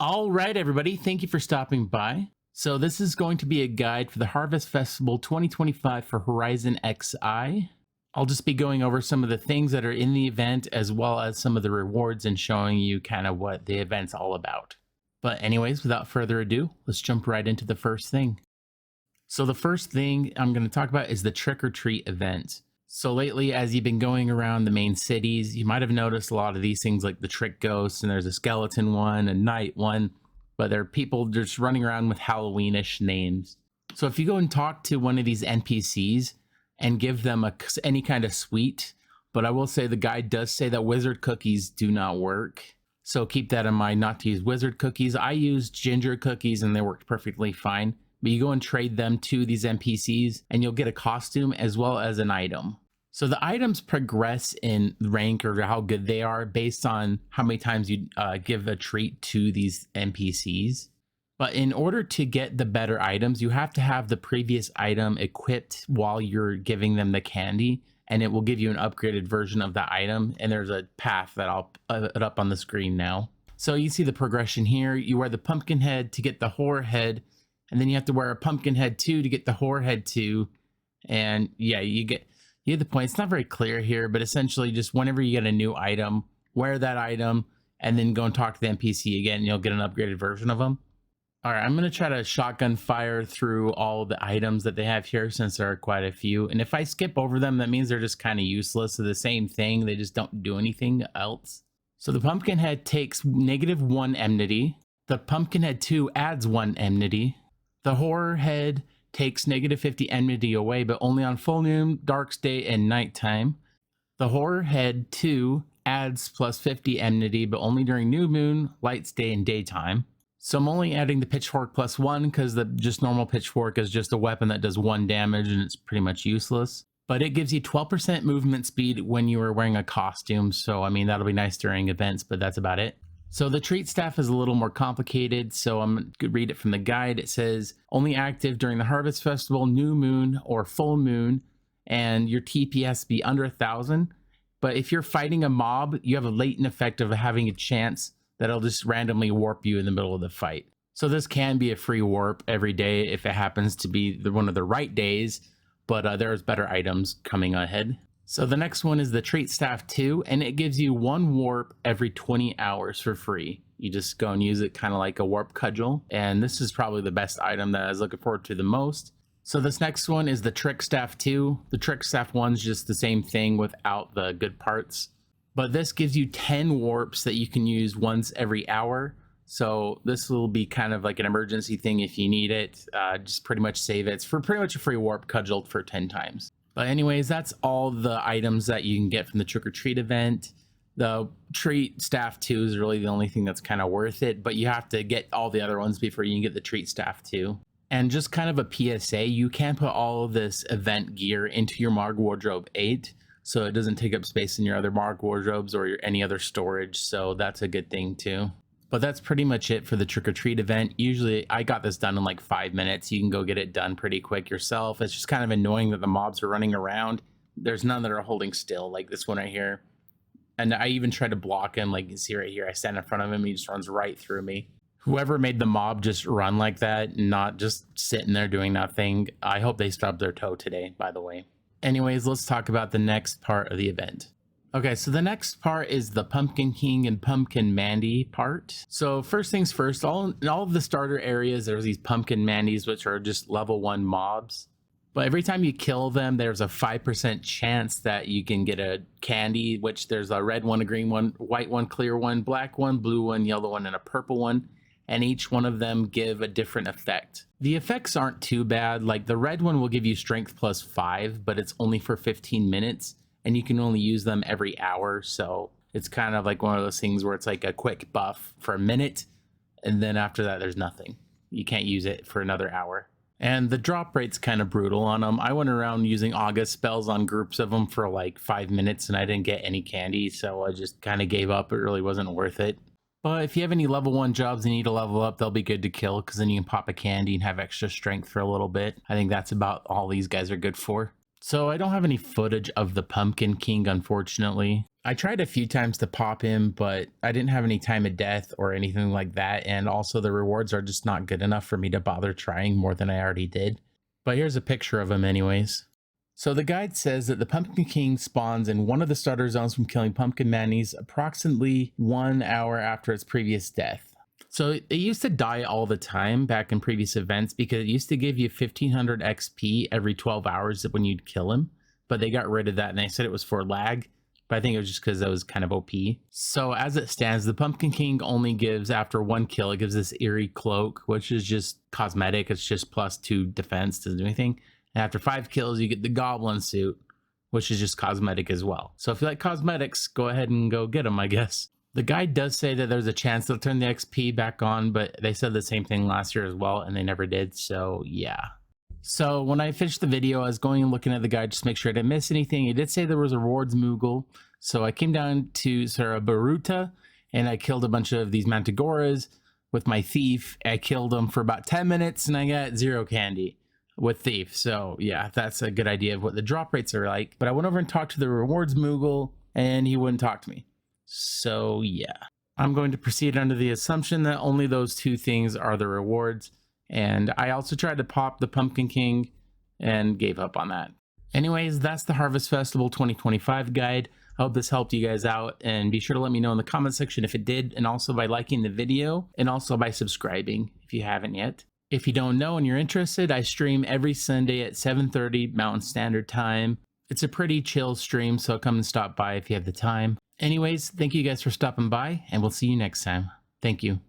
All right, everybody, thank you for stopping by. So this is going to be a guide for the Harvest Festival 2025 for Horizon XI. I'll just be going over some of the things that are in the event as well as some of the rewards and showing you kind of what the event's all about. But anyways, without further ado, let's jump right into the first thing. So the first thing I'm going to talk about is the trick or treat event. So lately, as you've been going around the main cities, you might have noticed a lot of these things like the trick ghosts, and there's a skeleton one, a night one, but there are people just running around with Halloweenish names. So if you go and talk to one of these NPCs and give them any kind of sweet, but I will say the guide does say that wizard cookies do not work. So keep that in mind, not to use wizard cookies. I used ginger cookies and they worked perfectly fine. But you go and trade them to these NPCs and you'll get a costume as well as an item. So the items progress in rank or how good they are based on how many times you give a treat to these NPCs. But in order to get the better items, you have to have the previous item equipped while you're giving them the candy, and it will give you an upgraded version of the item. And there's a path that I'll put up on the screen now. So you see the progression here. You wear the pumpkin head to get the horror head, and then you have to wear a pumpkin head too to get the horror head too. And yeah, you get the point. It's not very clear here, but essentially just whenever you get a new item, wear that item and then go and talk to the NPC again, and you'll get an upgraded version of them. All right, I'm going to try to shotgun fire through all the items that they have here since there are quite a few. And if I skip over them, that means they're just kind of useless. So the same thing, they just don't do anything else. So the pumpkin head takes -1 enmity. The pumpkin head 2 adds 1 enmity. The horror head takes -50 enmity away, but only on full moon, dark day, and nighttime. The horror head 2 adds +50 enmity, but only during new moon, light day, and daytime. So I'm only adding the pitchfork +1 because the just normal pitchfork is just a weapon that does 1 damage and it's pretty much useless. But it gives you 12% movement speed when you are wearing a costume. So I mean, that'll be nice during events, but that's about it. So the treat staff is a little more complicated, so I'm going to read it from the guide. It says, only active during the Harvest Festival, new moon, or full moon, and your TP has to be under 1,000. But if you're fighting a mob, you have a latent effect of having a chance that it'll just randomly warp you in the middle of the fight. So this can be a free warp every day if it happens to be one of the right days, but there's better items coming ahead. So the next one is the Treat Staff 2, and it gives you 1 warp every 20 hours for free. You just go and use it kind of like a warp cudgel, and this is probably the best item that I was looking forward to the most. So this next one is the Trick Staff 2. The Trick Staff 1's just the same thing without the good parts, but this gives you 10 warps that you can use once every hour. So this will be kind of like an emergency thing if you need it. Just pretty much save it. It's for pretty much a free warp cudgel for 10 times. But anyways, that's all the items that you can get from the Trick or Treat event. The Treat Staff 2 is really the only thing that's kind of worth it, but you have to get all the other ones before you can get the Treat Staff 2. And just kind of a PSA, you can put all of this event gear into your Marg Wardrobe 8, so it doesn't take up space in your other Marg Wardrobes or any other storage, so that's a good thing too. But that's pretty much it for the Trick or Treat event. Usually I got this done in like 5 minutes. You can go get it done pretty quick yourself. It's just kind of annoying that the mobs are running around. There's none that are holding still, like this one right here. And I even try to block him, like you see right here. I stand in front of him, he just runs right through me. Whoever made the mob just run like that, not just sitting there doing nothing, I hope they stubbed their toe today, by the way. Anyways, let's talk about the next part of the event. Okay, so the next part is the Pumpkin King and Pumpkin Mandy part. So first things first, in all of the starter areas, there's these Pumpkin Mandies, which are just level 1 mobs. But every time you kill them, there's a 5% chance that you can get a candy, which there's a red one, a green one, white one, clear one, black one, blue one, yellow one, and a purple one. And each one of them give a different effect. The effects aren't too bad. Like the red one will give you strength +5, but it's only for 15 minutes. And you can only use them every hour, so it's kind of like one of those things where it's like a quick buff for a minute, and then after that there's nothing. You can't use it for another hour. And the drop rate's kind of brutal on them. I went around using August spells on groups of them for like 5 minutes, and I didn't get any candy, so I just kind of gave up. It really wasn't worth it. But if you have any level 1 jobs and need to level up, they'll be good to kill, because then you can pop a candy and have extra strength for a little bit. I think that's about all these guys are good for. So I don't have any footage of the Pumpkin King, unfortunately. I tried a few times to pop him, but I didn't have any time of death or anything like that. And also the rewards are just not good enough for me to bother trying more than I already did. But here's a picture of him anyways. So the guide says that the Pumpkin King spawns in one of the starter zones from killing pumpkin manis approximately 1 hour after its previous death. So it used to die all the time back in previous events because it used to give you 1500 XP every 12 hours when you'd kill him. But they got rid of that and they said it was for lag. But I think it was just because that was kind of OP. So as it stands, the Pumpkin King only gives, after one kill, it gives this eerie cloak, which is just cosmetic. It's just +2 defense, doesn't do anything. And after 5 kills, you get the Goblin suit, which is just cosmetic as well. So if you like cosmetics, go ahead and go get them, I guess. The guide does say that there's a chance they'll turn the XP back on, but they said the same thing last year as well, and they never did, so yeah. So when I finished the video, I was going and looking at the guide just to make sure I didn't miss anything. It did say there was a rewards Moogle, so I came down to Baruta, and I killed a bunch of these Mantigoras with my Thief. I killed them for about 10 minutes, and I got 0 candy with Thief. So yeah, that's a good idea of what the drop rates are like. But I went over and talked to the rewards Moogle, and he wouldn't talk to me. So yeah, I'm going to proceed under the assumption that only those 2 things are the rewards. And I also tried to pop the Pumpkin King and gave up on that. Anyways, that's the Harvest Festival 2025 guide. I hope this helped you guys out, and be sure to let me know in the comment section if it did, and also by liking the video, and also by subscribing if you haven't yet. If you don't know and you're interested, I stream every Sunday at 7:30 Mountain Standard Time. It's a pretty chill stream, so come and stop by if you have the time. Anyways, thank you guys for stopping by, and we'll see you next time. Thank you.